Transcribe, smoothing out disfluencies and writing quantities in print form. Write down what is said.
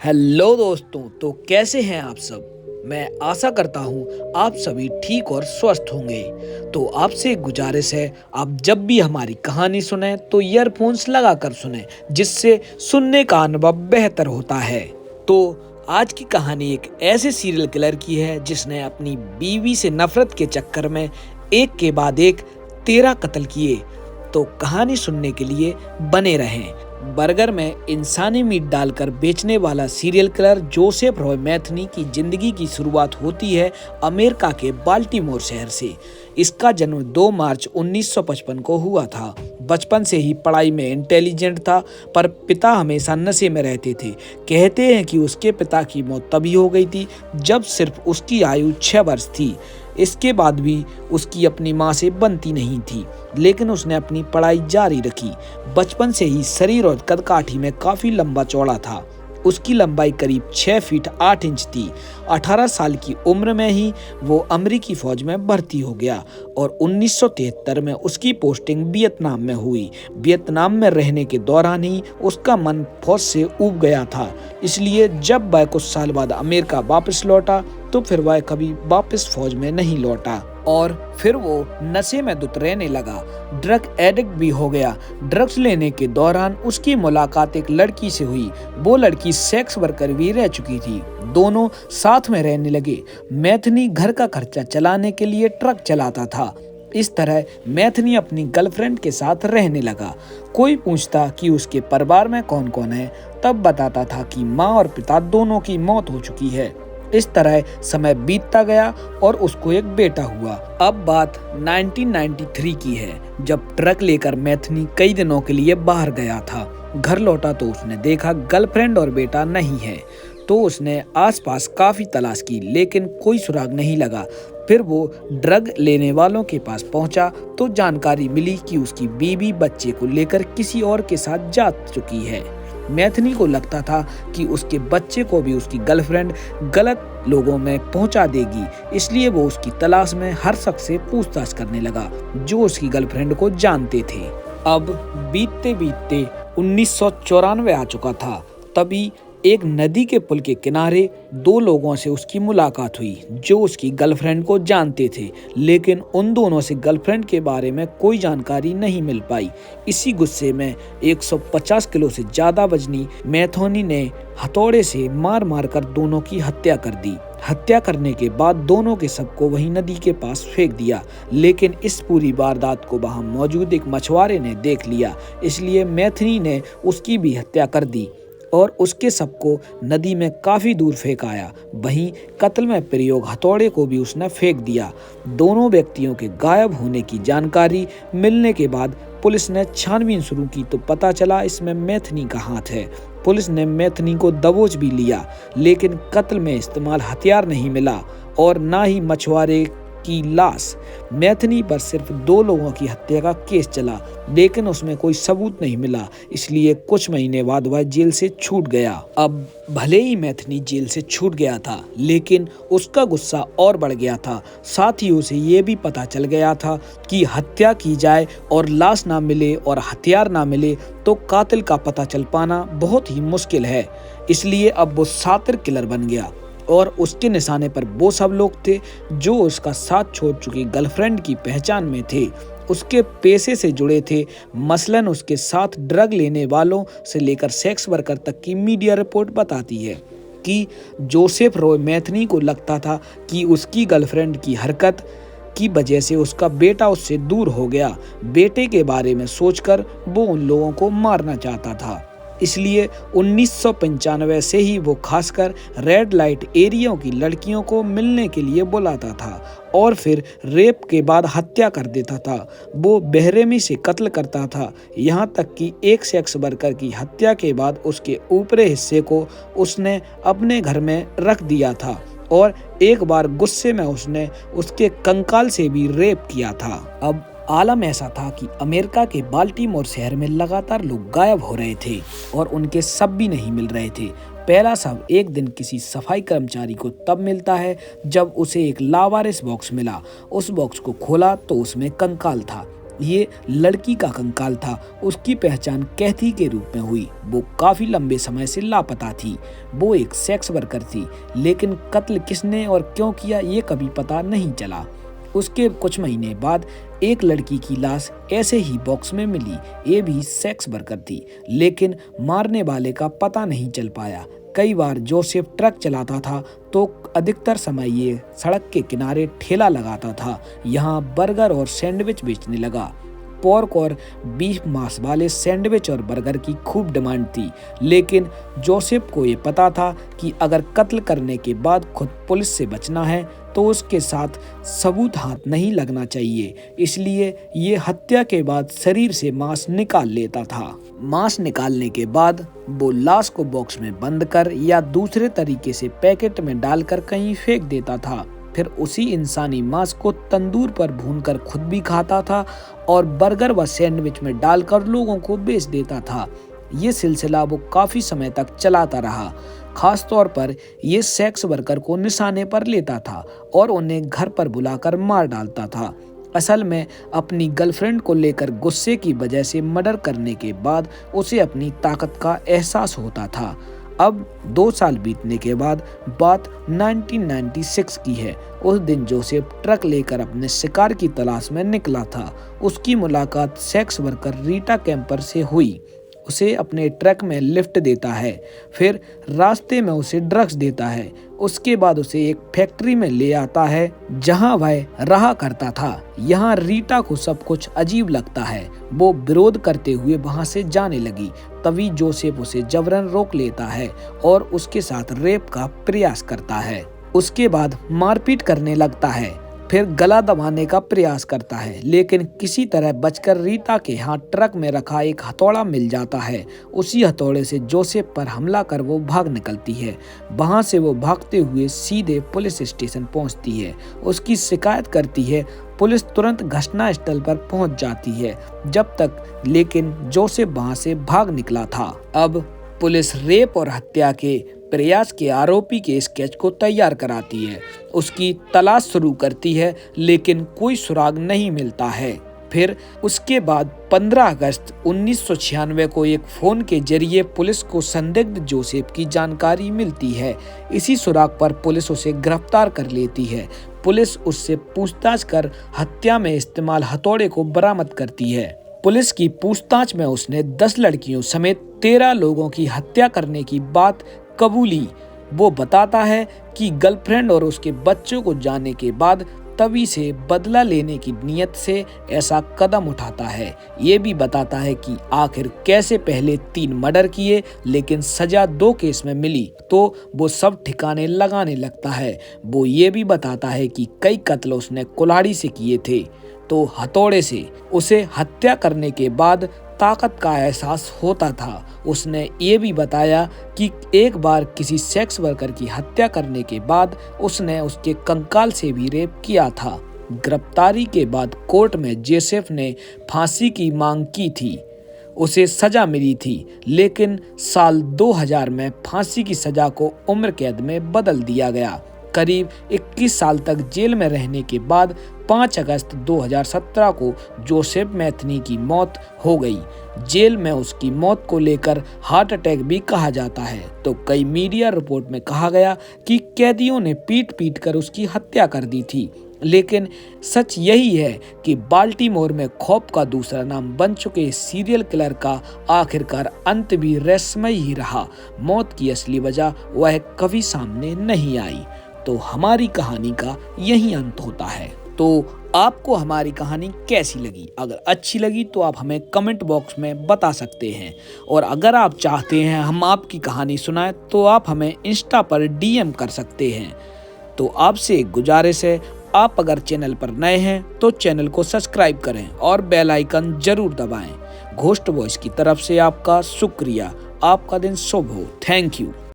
Hello दोस्तों, तो कैसे हैं आप सब। मैं आशा करता हूँ आप सभी ठीक और स्वस्थ होंगे। तो आपसे एक गुजारिश है, आप जब भी हमारी कहानी सुने तो ईयरफोन्स लगा कर सुने, जिससे सुनने का अनुभव बेहतर होता है। तो आज की कहानी एक ऐसे सीरियल किलर की है जिसने अपनी बीवी से नफरत के चक्कर में एक के बाद एक 13 कत्ल किए। तो कहानी सुनने के लिए बने रहें। बर्गर में इंसानी मीट डालकर बेचने वाला सीरियल किलर जोसेफ रॉय मैथनी की जिंदगी की शुरुआत होती है अमेरिका के बाल्टीमोर शहर से। इसका जन्म 2 मार्च 1955 को हुआ था। बचपन से ही पढ़ाई में इंटेलिजेंट था, पर पिता हमेशा नशे में रहते थे। कहते हैं कि उसके पिता की मौत तभी हो गई थी जब सिर्फ उसकी आयु 6 वर्ष थी। इसके बाद भी उसकी अपनी माँ से बनती नहीं थी, लेकिन उसने अपनी पढ़ाई जारी रखी। बचपन से ही शरीर और कदकाठी में काफी लंबा चौड़ा था। उसकी लंबाई करीब 6 फीट 8 इंच थी। 18 साल की उम्र में ही वो अमेरिकी फौज में भर्ती हो गया और 1973 में उसकी पोस्टिंग वियतनाम में हुई। वियतनाम में रहने के दौरान ही उसका मन फौज से ऊब गया था, इसलिए जब वह कुछ साल बाद अमेरिका वापस लौटा तो फिर वह कभी वापस फौज में नहीं लौटा और फिर वो नशे में धुत रहने लगा। ड्रग एडिक्ट भी हो गया। ड्रग्स लेने के दौरान उसकी मुलाकात एक लड़की से हुई। वो लड़की सेक्स वर्कर भी रह चुकी थी। दोनों साथ में रहने लगे। मैथनी घर का खर्चा चलाने के लिए ट्रक चलाता था। इस तरह मैथनी अपनी गर्लफ्रेंड के साथ रहने लगा। कोई पूछता कि उसके परिवार में कौन कौन है, तब बताता था कि माँ और पिता दोनों की मौत हो चुकी है। इस तरह समय बीतता गया और उसको एक बेटा हुआ। अब बात 1993 की है, जब ट्रक लेकर मैथनी कई दिनों के लिए बाहर गया था। घर लौटा तो उसने देखा गर्लफ्रेंड और बेटा नहीं है। तो उसने आसपास काफी तलाश की, लेकिन कोई सुराग नहीं लगा। फिर वो ड्रग लेने वालों के पास पहुंचा तो जानकारी मिली कि उसकी बीवी बच्चे को लेकर किसी और के साथ जा चुकी है। मैथनी को लगता था कि उसके बच्चे को भी उसकी गर्लफ्रेंड गलत लोगों में पहुंचा देगी, इसलिए वो उसकी तलाश में हर शख्स से पूछताछ करने लगा जो उसकी गर्लफ्रेंड को जानते थे। अब बीतते बीतते 1994 आ चुका था। तभी एक नदी के पुल के किनारे 2 लोगों से उसकी मुलाकात हुई जो उसकी गर्लफ्रेंड को जानते थे, लेकिन उन दोनों से गर्लफ्रेंड के बारे में कोई जानकारी नहीं मिल पाई। इसी गुस्से में 150 किलो से ज्यादा वजनी मैथनी ने हथौड़े से मार मार कर दोनों की हत्या कर दी। हत्या करने के बाद दोनों के शव को वहीं नदी के पास फेंक दिया, लेकिन इस पूरी वारदात को वहां मौजूद एक मछुआरे ने देख लिया, इसलिए मैथनी ने उसकी भी हत्या कर दी और उसके शव को नदी में काफी दूर फेंक आया। वहीं कत्ल में प्रयोग हथौड़े को भी उसने फेंक दिया। दोनों व्यक्तियों के गायब होने की जानकारी मिलने के बाद पुलिस ने छानबीन शुरू की तो पता चला इसमें मैथनी का हाथ है। पुलिस ने मैथनी को दबोच भी लिया, लेकिन कत्ल में इस्तेमाल हथियार नहीं मिला और ना ही मछुआरे की लाश। मैथनी पर सिर्फ 2 लोगों की हत्या का केस चला, लेकिन उसमें कोई सबूत नहीं मिला, इसलिए कुछ महीने बाद वह जेल से छूट गया। अब भले ही मैथनी जेल से छूट गया था, लेकिन उसका गुस्सा और बढ़ गया था। साथ ही उसे ये भी पता चल गया था कि हत्या की जाए और लाश ना मिले और हथियार ना मिले तो कातिल का पता चल पाना बहुत ही मुश्किल है। इसलिए अब वो शातिर किलर बन गया और उसके निशाने पर वो सब लोग थे जो उसका साथ छोड़ चुकी गर्लफ्रेंड की पहचान में थे, उसके पेशे से जुड़े थे। मसलन उसके साथ ड्रग लेने वालों से लेकर सेक्स वर्कर तक की मीडिया रिपोर्ट बताती है कि जोसेफ रॉय मैथनी को लगता था कि उसकी गर्लफ्रेंड की हरकत की वजह से उसका बेटा उससे दूर हो गया। बेटे के बारे में सोचकर वो उन लोगों को मारना चाहता था, इसलिए 1995 से ही वो खासकर रेड लाइट एरिया की लड़कियों को मिलने के लिए बुलाता था और फिर रेप के बाद हत्या कर देता था। वो बेरहमी से कत्ल करता था, यहाँ तक कि एक सेक्स वर्कर की हत्या के बाद उसके ऊपरी हिस्से को उसने अपने घर में रख दिया था और एक बार गुस्से में उसने उसके कंकाल से भी रेप किया था। अब आलम ऐसा था कि अमेरिका के बाल्टीमोर शहर में लगातार लोग गायब हो रहे थे और उनके शव भी नहीं मिल रहे थे। पहला शव एक दिन किसी सफाई कर्मचारी को तब मिलता है जब उसे एक लावारिस बॉक्स मिला। उस बॉक्स को खोला तो उसमें कंकाल था। ये लड़की का कंकाल था। उसकी पहचान कैथी के रूप में हुई। वो काफी लंबे समय से लापता थी। वो एक सेक्स वर्कर थी, लेकिन कत्ल किसने और क्यों किया ये कभी पता नहीं चला। उसके कुछ महीने बाद एक लड़की की लाश ऐसे ही बॉक्स में मिली। ये भी सेक्स वर्कर थी, लेकिन मारने वाले का पता नहीं चल पाया। कई बार जोसेफ ट्रक चलाता था तो अधिकतर समय ये सड़क के किनारे ठेला लगाता था। यहाँ बर्गर और सैंडविच बेचने लगा। पोर्क और बीफ मांस वाले सैंडविच और बर्गर की खूब डिमांड थी, लेकिन जोसेफ को ये पता था कि अगर कत्ल करने के बाद खुद पुलिस से बचना है तो उसके साथ सबूत हाथ नहीं लगना चाहिए। इसलिए ये हत्या के बाद शरीर से मांस निकाल लेता था। मांस निकालने के बाद वो लाश को बॉक्स में बंद कर या दूसरे तरीके से पैकेट में डालकर कहीं फेंक देता था। फिर उसी इंसानी मांस को तंदूर पर भूनकर खुद भी खाता था और बर्गर व सैंडविच में डालकर लोगों को बेच देता था। ये सिलसिला वो काफी समय तक चलाता रहा। खास तौर पर ये सेक्स वर्कर को निशाने पर लेता था और उन्हें घर पर बुलाकर मार डालता था। असल में अपनी गर्लफ्रेंड को लेकर गुस्से की वजह से मर्डर करने के बाद उसे अपनी ताकत का एहसास होता था। अब 2 साल बीतने के बाद बात 1996 की है। उस दिन जोसेफ ट्रक लेकर अपने शिकार की तलाश में निकला था। उसकी मुलाकात सेक्स वर्कर रीटा कैम्पर से हुई। उसे अपने ट्रक में लिफ्ट देता है, फिर रास्ते में उसे ड्रग्स देता है। उसके बाद उसे एक फैक्ट्री में ले आता है जहां वह रहा करता था। यहाँ रीटा को सब कुछ अजीब लगता है। वो विरोध करते हुए वहां से जाने लगी। तभी जोसेफ उसे जबरन रोक लेता है और उसके साथ रेप का प्रयास करता है। उसके बाद मारपीट करने लगता है, फिर गला दबाने का प्रयास करता है, लेकिन किसी तरह बचकर रीटा के हाथ ट्रक में रखा एक हथौड़ा मिल जाता है। उसी हथौड़े से जोसेफ पर हमला कर वो भाग निकलती है। वहां से वो भागते हुए सीधे पुलिस स्टेशन पहुंचती है। उसकी शिकायत करती है। पुलिस तुरंत घटनास्थल पर पहुंच जाती है जब तक, लेकिन जोसेफ वहां से भाग निकला था। अब पुलिस रेप और हत्या के प्रयास के आरोपी के स्केच को तैयार कराती है। उसकी तलाश शुरू करती है, लेकिन कोई सुराग नहीं मिलता है। फिर उसके बाद 15 अगस्त 1996 को एक फोन के जरिए पुलिस को संदिग्ध जोसेफ की जानकारी मिलती है। इसी सुराग पर पुलिस उसे गिरफ्तार कर लेती है। पुलिस उससे पूछताछ कर हत्या में इस्तेमाल हथौड़े को बरामद करती है। पुलिस की पूछताछ में उसने 10 लड़कियों समेत 13 लोगों की हत्या करने की बात कबूली। वो बताता है कि गर्लफ्रेंड और उसके बच्चों को जाने के बाद तभी से बदला लेने की नीयत से ऐसा कदम उठाता है। ये भी बताता है कि आखिर कैसे पहले 3 मर्डर किए, लेकिन सजा 2 केस में मिली तो वो सब ठिकाने लगाने लगता है। वो ये भी बताता है कि कई कत्ल उसने कुल्हाड़ी से किए थे तो हथौड़े से। उसे हत्या करने के बाद ताकत का एहसास होता था। उसने ये भी बताया कि एक बार किसी सेक्स वर्कर की हत्या करने के बाद उसने उसके कंकाल से भी रेप किया था। गिरफ्तारी के बाद कोर्ट में जोसेफ ने फांसी की मांग की थी। उसे सजा मिली थी, लेकिन साल 2000 में फांसी की सजा को उम्र कैद में बदल दिया गया। करीब 21 साल तक जेल में रहने के बाद 5 अगस्त 2017 को जोसेफ मैथनी की मौत हो गई। जेल में उसकी मौत को लेकर हार्ट अटैक भी कहा जाता है, तो कई मीडिया रिपोर्ट में कहा गया कि कैदियों ने पीट कर उसकी हत्या कर दी थी। लेकिन सच यही है कि बाल्टीमोर में खौफ का दूसरा नाम बन चुके सीरियल किलर का आखिरकार अंत भी रहस्यमय ही रहा। मौत की असली वजह वह कभी सामने नहीं आई। तो हमारी कहानी का यही अंत होता है। तो आपको हमारी कहानी कैसी लगी? अगर अच्छी लगी तो आप हमें कमेंट बॉक्स में बता सकते हैं, और अगर आप चाहते हैं हम आपकी कहानी सुनाएं तो आप हमें इंस्टा पर डीएम कर सकते हैं। तो आपसे एक गुजारिश है, आप अगर चैनल पर नए हैं तो चैनल को सब्सक्राइब करें और बेल आइकन जरूर दबाएं। घोस्ट वॉइस की तरफ से आपका शुक्रिया। आपका दिन शुभ हो। Thank you.